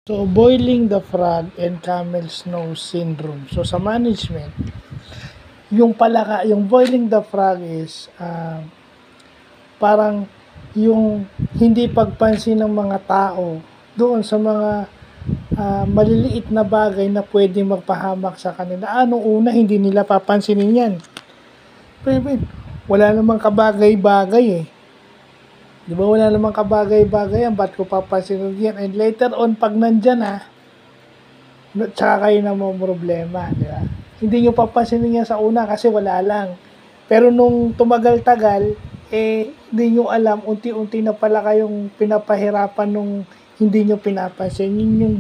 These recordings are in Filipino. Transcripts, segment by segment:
So, boiling the frog and camel's nose syndrome. So, sa management, yung boiling the frog is parang yung hindi pagpansin ng mga tao doon sa mga maliliit na bagay na pwede magpahamak sa kanila. Anong una, hindi nila papansinin yan. Pero, wala namang kabagay-bagay eh. Di ba wala namang kabagay-bagay yan, ba't ko papansinin yan? And later on, pag nandyan tsaka kayo na mo problema, di ba? Hindi nyo papansinin yan sa una kasi wala lang. Pero nung tumagal-tagal, hindi nyo alam, unti-unti na pala kayong pinapahirapan nung hindi nyo pinapansin. Yun yung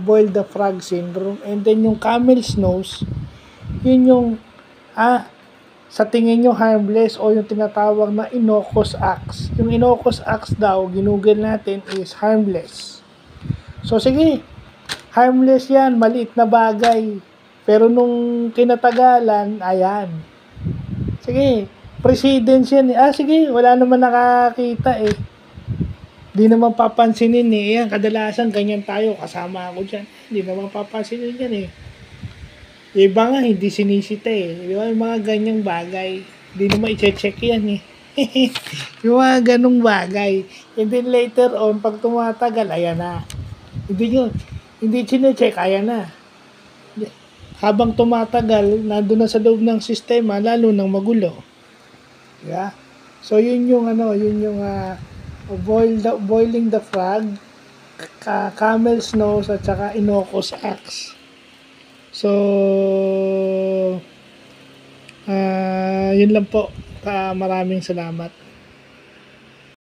boil the frog syndrome. And then yung camel's nose, yun yung sa tingin nyo harmless o yung tinatawag na innocuous acts. Yung innocuous acts daw, ginugol natin is harmless. So sige, harmless yan, maliit na bagay. Pero nung kinatagalan, ayan. Sige, precedence yan. Sige, wala naman nakakita eh. Di naman papansinin eh. Yan, kadalasan ganyan tayo, kasama ako dyan. Di naman papansinin yan eh. Iba nga, hindi sinisita eh. Di ba? Yung mga ganyang bagay. Hindi naman i-check yan eh. Yung mga ganong bagay. And then later on, pag tumatagal, ayan na. Hindi sinecheck, ayan na. Habang tumatagal, nandun na sa loob ng sistema, lalo nang magulo. Yeah? So, yun yung boiling the frog, camel's nose, at saka innocuous acts. So, yun lang po. Maraming salamat.